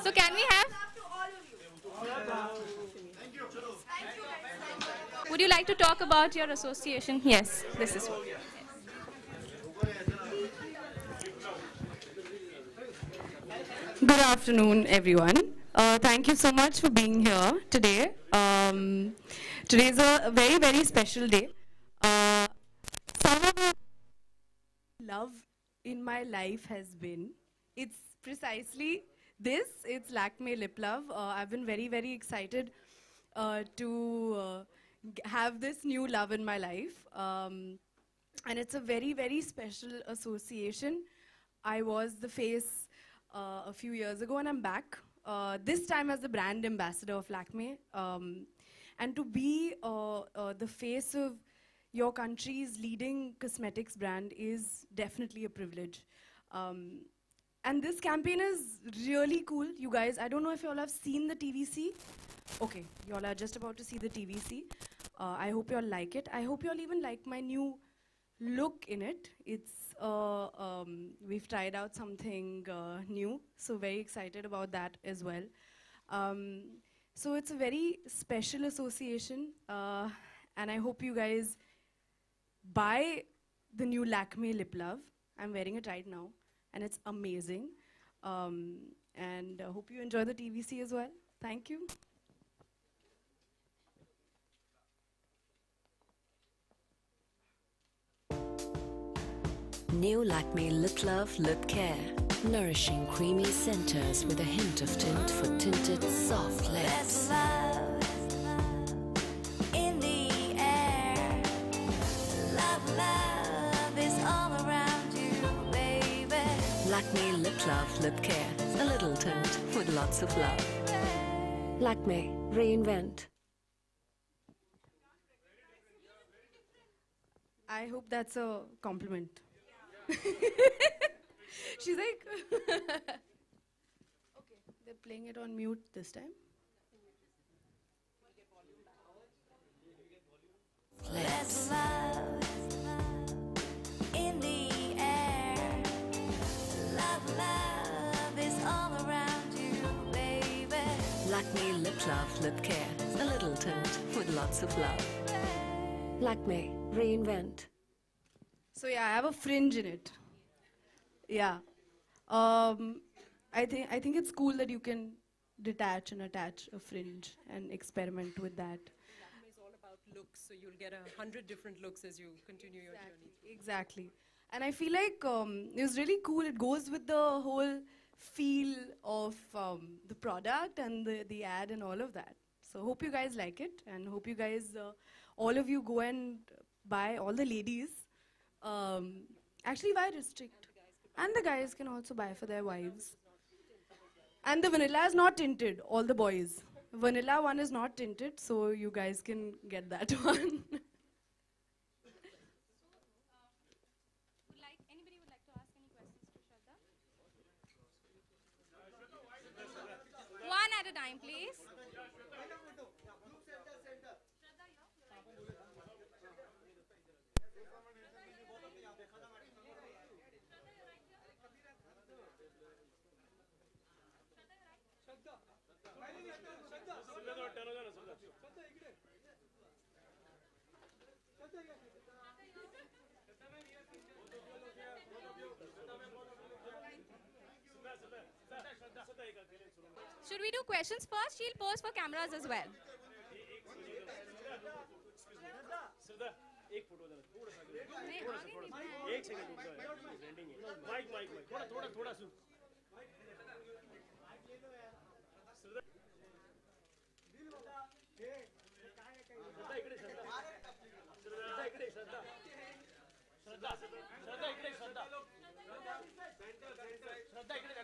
So can we have? Would you like to talk about your association? Yes, this is. Good afternoon, everyone. Thank you so much for being here today. Today is a very, very special day. Some of the love in my life has been, it's precisely this, it's Lakme Lip Love. I've been very, very excited to have this new love in my life. And it's a very, very special association. I was the face a few years ago, and I'm back. This time as the brand ambassador of Lakme. And to be the face of your country's leading cosmetics brand is definitely a privilege. And this campaign is really cool, you guys. I don't know if you all have seen the TVC. Okay, you all are just about to see the TVC. I hope you all like it. I hope you all even like my new look in it. It's we've tried out something new, so very excited about that as well. So it's a very special association, and I hope you guys buy the new Lakme Lip Love. I'm wearing it right now, and it's amazing. And I hope you enjoy the TVC as well. Thank you. New Lakme Lip Love Lip Care. Nourishing creamy centers with a hint of tint for tinted soft lips. There's love in the air. Love is all around you, baby. Lakme Lip Love Lip Care. A little tint with lots of love. Lakme, reinvent. I hope that's a compliment. She's like, okay, they're playing it on mute this time. There's love in the air. Love is all around you, baby. Lakme Lip Love Lip Care. A little tint with lots of love. Lakme, reinvent. So yeah, I have a fringe in it. Yeah. I think it's cool that you can detach and attach a fringe and experiment with that. Lakme is all about looks, so you'll get 100 different looks as you continue your journey. Exactly. And I feel like it was really cool. It goes with the whole feel of the product and the ad and all of that. So hope you guys like it, and hope you guys, all of you go and buy, all the ladies. Actually, why restrict? And the guys can also buy for their wives. And the vanilla is not tinted, all the boys. Vanilla one is not tinted, so you guys can get that one. Anybody would like to ask any questions to Shraddha? One at a time, please. Should we do questions first? She'll pose for cameras as well.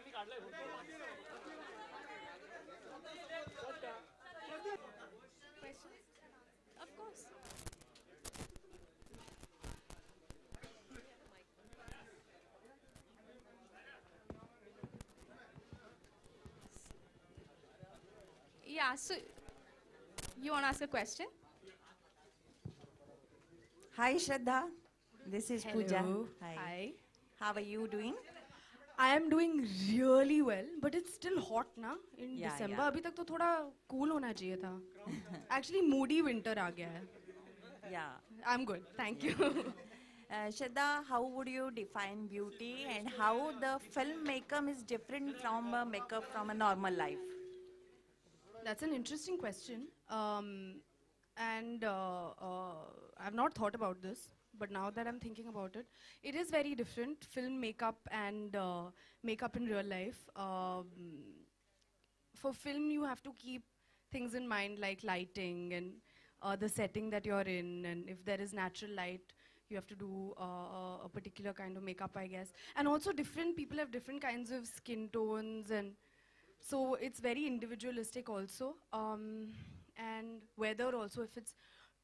नहीं, आगे नहीं जाना। Questions? Of course. Yeah, so you want to ask a question? Hi Shraddha, this is Pooja. Hello. Hi. Hi. How are you doing? I am doing really well, but it's still hot na in Yeah, December. yeah. अभी तक तो थोड़ा cool होना चाहिए था. Actually, moody winter आ गया है. Yeah. I'm good, thank you. Shraddha, how would you define beauty and how the film makeup is different from makeup from a normal life? That's an interesting question. And I've not thought about this, but now that I'm thinking about it, it is very different, film makeup and makeup in real life. For film, you have to keep things in mind like lighting and the setting that you're in, and if there is natural light, you have to do a particular kind of makeup, I guess. And also different people have different kinds of skin tones, and so it's very individualistic also. And weather also, if it's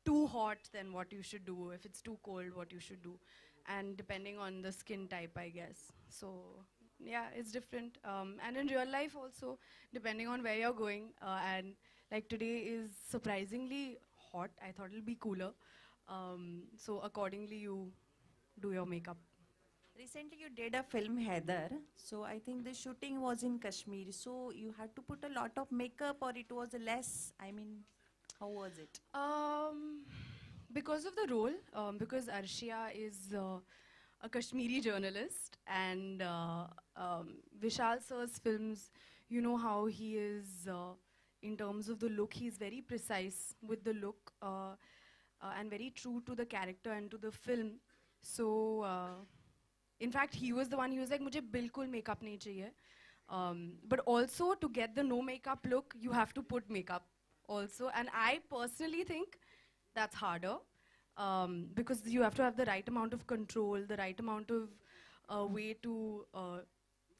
too hot, then what you should do. If it's too cold, what you should do. And depending on the skin type, I guess. So yeah, it's different. And in real life also, depending on where you're going. And like today is surprisingly hot. I thought it'll be cooler. So accordingly, you do your makeup. Recently you did a film Heather, so I think the shooting was in Kashmir, so you had to put a lot of makeup or it was less, I mean, how was it? Because of the role, because Arshia is a Kashmiri journalist, and Vishal sir's films, you know how he is in terms of the look. He's very precise with the look and very true to the character and to the film. So, in fact, he was the one. He was like, "मुझे बिल्कुल makeup नहीं चाहिए." But also to get the no makeup look, you have to put makeup also. And I personally think that's harder because you have to have the right amount of control, the right amount of way to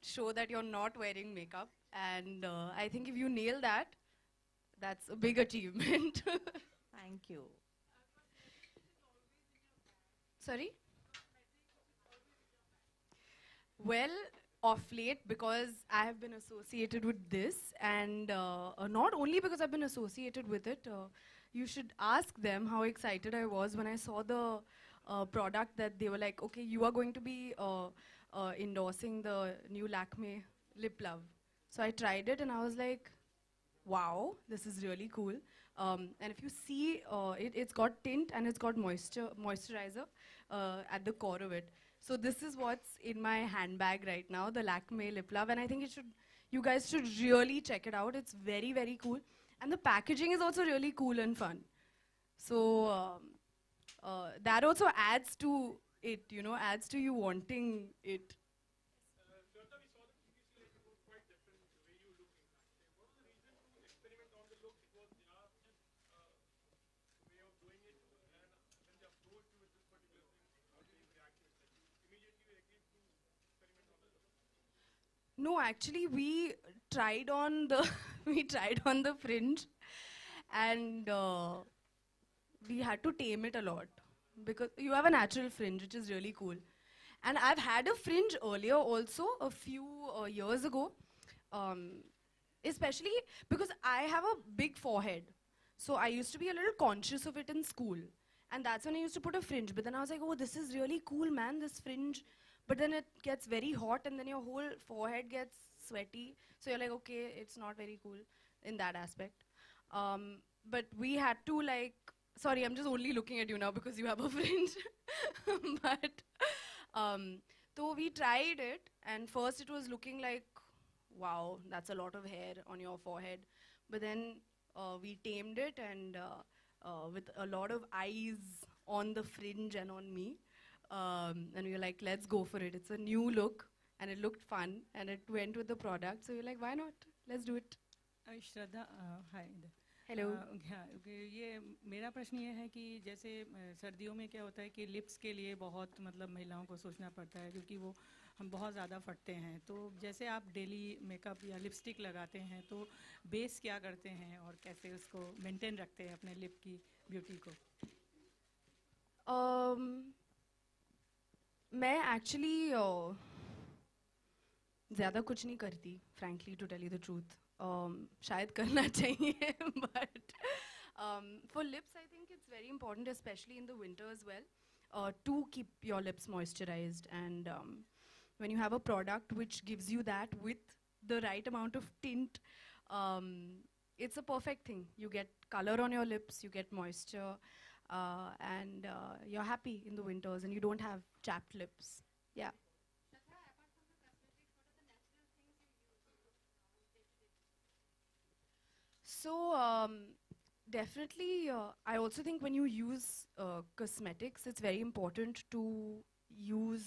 show that you're not wearing makeup. And I think if you nail that, that's a big achievement. Thank you. Sorry? Well, of late, because I have been associated with this, and not only because I've been associated with it, you should ask them how excited I was when I saw the product that they were like, okay, you are going to be endorsing the new Lakme Lip Love. So I tried it and I was like, wow, this is really cool. And if you see, it's got tint and it's got moisturizer at the core of it. So this is what's in my handbag right now, the Lakme Lip Love, and I think you guys should really check it out. It's very, very cool. And the packaging is also really cool and fun. So that also adds to it, you know, adds to you wanting it. No, actually, we tried on the fringe, and we had to tame it a lot because you have a natural fringe, which is really cool. And I've had a fringe earlier, also a few years ago, especially because I have a big forehead, so I used to be a little conscious of it in school, and that's when I used to put a fringe. But then I was like, oh, this is really cool, man, this fringe. But then it gets very hot and then your whole forehead gets sweaty. So you're like, okay, it's not very cool in that aspect. But we had to like, sorry, I'm just only looking at you now because you have a fringe. But so we tried it, and first it was looking like wow, that's a lot of hair on your forehead. But then we tamed it, and with a lot of eyes on the fringe and on me. And we were like, let's go for it. It's a new look, and it looked fun, and it went with the product. So we're like, why not? Let's do it. Shraddha hi Hello. हाँ ये मेरा प्रश्न ये है कि जैसे सर्दियों में क्या होता है कि लिप्स के लिए बहुत मतलब महिलाओं को सोचना पड़ता है क्योंकि वो हम बहुत ज़्यादा फटते हैं, तो जैसे आप डेली मेकअप या लिपस्टिक लगाते हैं तो बेस क्या करते हैं और कैसे उसको मेंटेन रखते हैं अपने लिप की ब्यूटी को? मैं एक्चुअली ज़्यादा कुछ नहीं करती, frankly to tell you the truth. शायद करना चाहिए, but for lips I think it's very important, especially in the winter as well, to keep your lips moisturized. And when you have a product which gives you that with the right amount of tint, it's a perfect thing. You get color on your lips, you get moisture, and you're happy in the winters, and you don't have chapped lips. Yeah. So definitely, I also think when you use cosmetics, it's very important to use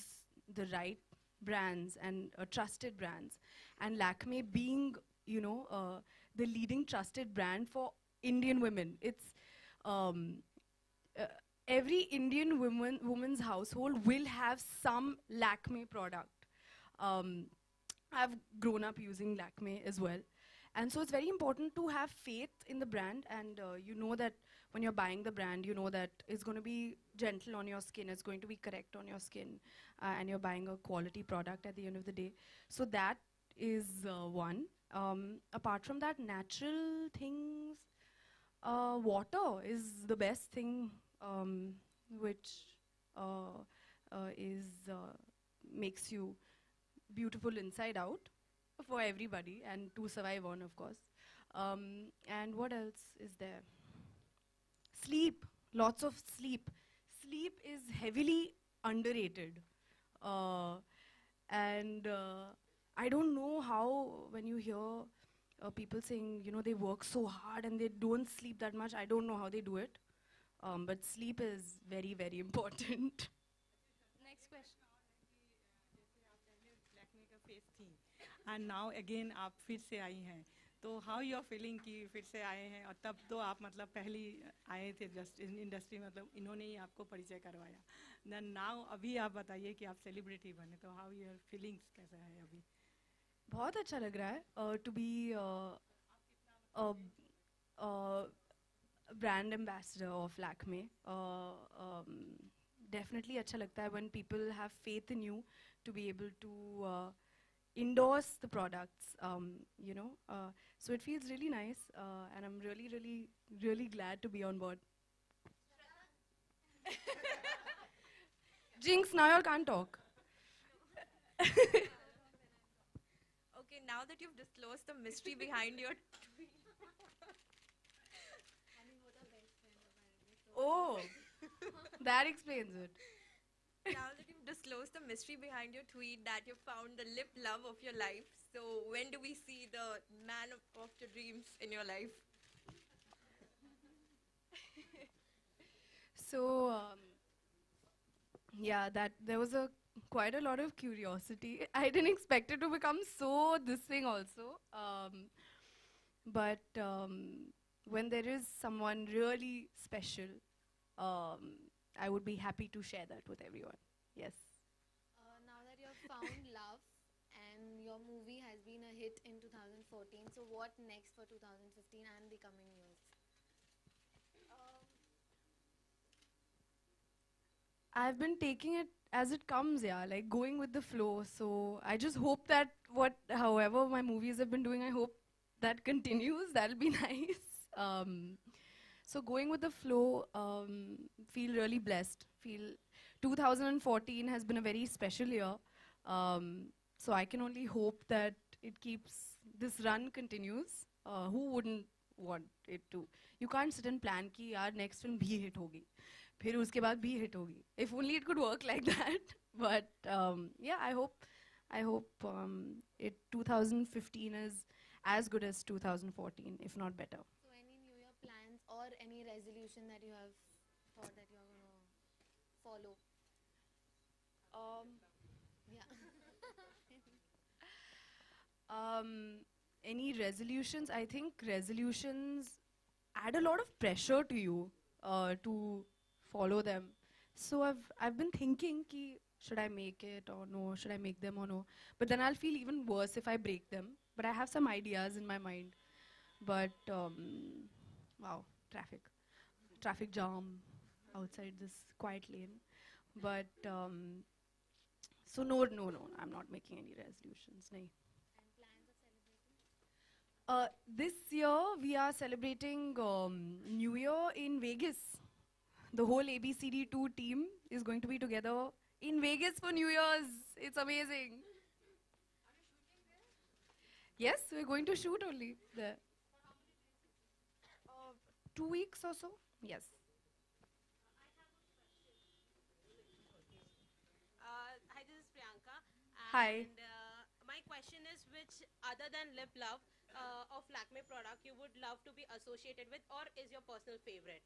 the right brands and trusted brands. And Lakme being, you know, the leading trusted brand for Indian women, it's every Indian woman's household will have some Lakme product. I've grown up using Lakme as well. And so it's very important to have faith in the brand, and you know that when you're buying the brand, you know that it's going to be gentle on your skin, it's going to be correct on your skin, and you're buying a quality product at the end of the day. So that is one. Apart from that, natural things, water is the best thing, which makes you beautiful inside out for everybody and to survive on, of course. And what else is there? Sleep, lots of sleep. Sleep is heavily underrated. And I don't know how, when you hear people saying, you know, they work so hard and they don't sleep that much, I don't know how they do it. But sleep is very, very important. Next question. And now again आप फिर से आई हैं, तो how you are feeling कि फिर से आए हैं? और तब तो आप मतलब पहली आए थे जस्ट इंडस्ट्री, मतलब इन्होंने ही आपको परिचय करवाया. देन नाउ अभी आप बताइए कि आप सेलिब्रिटी बने, तो हाउ योर फीलिंग्स कैसा है अभी? बहुत अच्छा लग रहा है to be brand ambassador of Lakme. Definitely अच्छा लगता है when people have faith in you to be able to endorse the products, you know. So it feels really nice, and I'm really, really, really glad to be on board. Jinx, now you can't talk. Okay, now that you've disclosed the mystery behind your tweet. Oh, that explains it. Now that you've disclosed the mystery behind your tweet that you found the lip love of your life, so when do we see the man of your dreams in your life? So, yeah, that there was quite a lot of curiosity. I didn't expect it to become so this thing also. But when there is someone really special, I would be happy to share that with everyone. Yes. Now that you have found love and your movie has been a hit in 2014, so what next for 2015 and the coming years? I've been taking it as it comes, yeah, like going with the flow. So I just hope that however my movies have been doing, I hope that continues. That'll be nice. So going with the flow, feel really blessed. Feel 2014 has been a very special year. So I can only hope that this run continues. Who wouldn't want it to? You can't sit and plan ki yaar next film bhi hit hogi. फिर उसके बाद भी hit होगी. If only it could work like that. But yeah, I hope 2015 is as good as 2014, if not better. So any New Year plans or any resolution that you have thought that you are going to follow? Yeah. Any resolutions? I think resolutions add a lot of pressure to you to follow them. So I've been thinking ki should I make it or no? Should I make them or no? But then I'll feel even worse if I break them. But I have some ideas in my mind. But wow, traffic jam outside this quiet lane. But so no, I'm not making any resolutions. Nahi. And plans of celebrating? This year we are celebrating New Year in Vegas. The whole ABCD2 team is going to be together in Vegas for New Year's. It's amazing. Yes, we're going to shoot only there. 2 weeks or so. Yes. Hi, this is Priyanka. Hi. And my question is, which other than Lip Love of Lakme product you would love to be associated with, or is your personal favorite?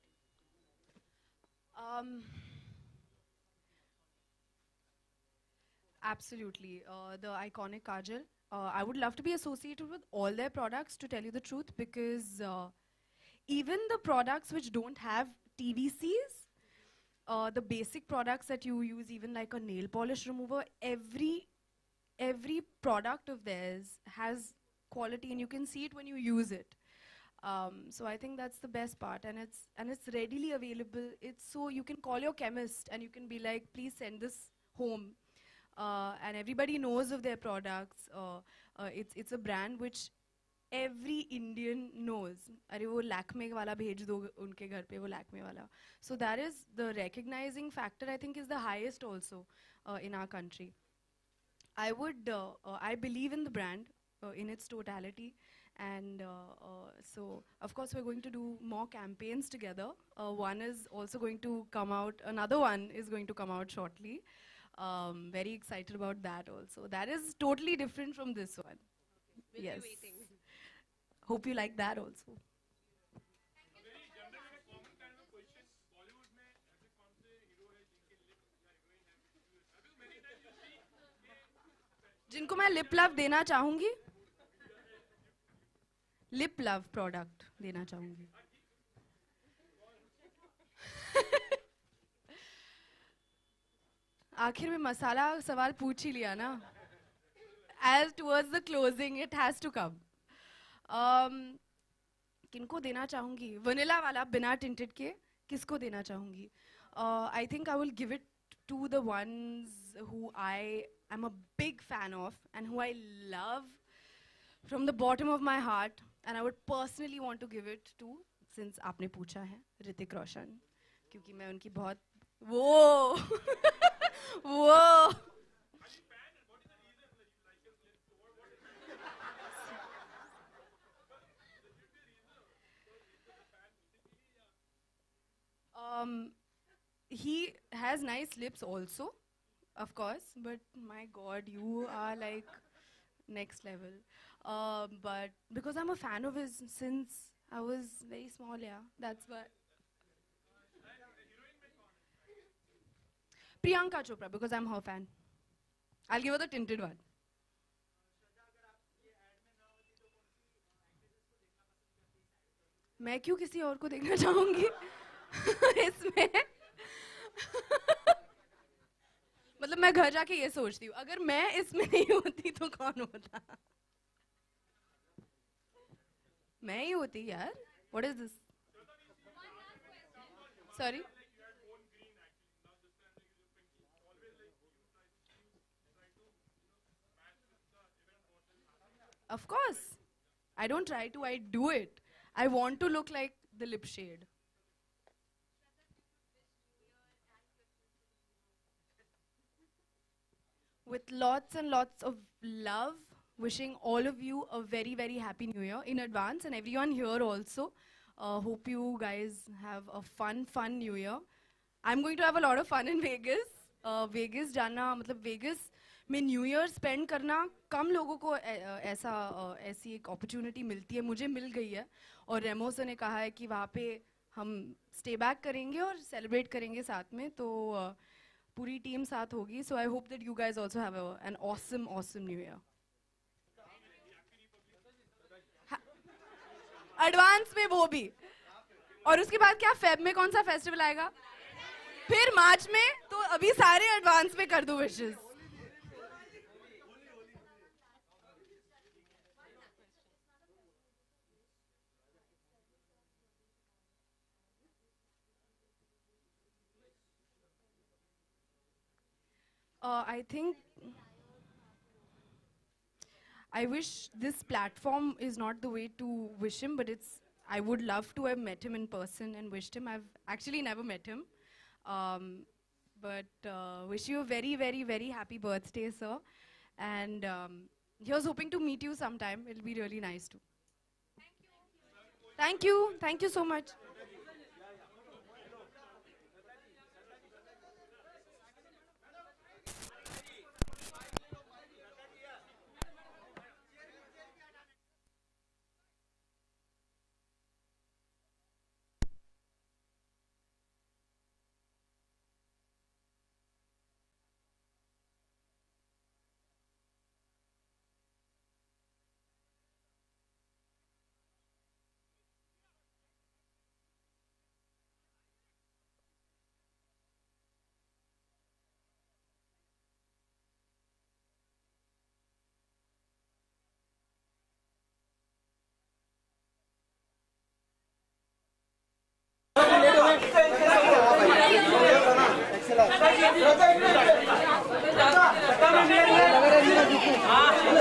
Absolutely. The iconic Kajal. I would love to be associated with all their products, to tell you the truth, because even the products which don't have TVCs, the basic products that you use, even like a nail polish remover, every product of theirs has quality, and you can see it when you use it. So I think that's the best part, and it's readily available. It's so you can call your chemist and you can be like, please send this home, and everybody knows of their products. It's a brand which every Indian knows. अरे वो Lakme वाला भेज दो उनके घर पे वो Lakme वाला. So that is the recognizing factor. I think is the highest also in our country. I believe in the brand in its totality. And so, of course, we're going to do more campaigns together. One is also going to come out. Another one is going to come out shortly. Very excited about that also. That is totally different from this one. We'll Yes. be waiting. Hope you like that also. जिनको मैं lip love देना चाहूंगी, lip love product देना चाहूंगी. आखिर में मसाला सवाल पूछ ही लिया ना. As towards the closing, it has to come. किनको देना चाहूंगी? वनीला वाला बिना tinted के किसको देना चाहूंगी? I think I will give it to the ones who I am a big fan of and who I love from the bottom of my heart, and I would personally want to give it to, since आपने पूछा है, ऋतिक रोशन, क्योंकि मैं उनकी बहुत वो वो he has nice lips also, of course, but my God, you are like next level. But because I'm a fan of his since I was very small, yeah, that's why. Priyanka Chopra, because I'm her fan. I'll give her the tinted one. मैं क्यों किसी और को देखना चाहूंगी इसमें? मतलब मैं घर जाके ये सोचती हूँ, अगर मैं इसमें नहीं होती तो कौन होता? मैं ही होती यार. What is this? Sorry? Of course. I don't try to, I do it. I want to look like the lip shade. With lots and lots of love, wishing all of you a very, very happy New Year in advance, and everyone here also. Hope you guys have a fun New Year. I'm going to have a lot of fun in Vegas. Vegas जाना मतलब Vegas में new year spend करना कम लोगों को ऐसी एक opportunity मिलती है, मुझे मिल गई है। और रेमो सर ने कहा है कि वहाँ पे हम स्टे बैक करेंगे और सेलिब्रेट करेंगे साथ में, तो पूरी टीम साथ होगी। So I hope that you guys also have an awesome new year. Advance में वो भी, और उसके बाद क्या फेब में कौन सा फेस्टिवल आएगा, फिर मार्च में, तो अभी सारे एडवांस में कर दो wishes. I think I wish this platform is not the way to wish him, but I would love to have met him in person and wished him. I've actually never met him. But wish you a very, very, very happy birthday, sir. And he was hoping to meet you sometime. It'll be really nice too. Thank you. Thank you so much. Excellent.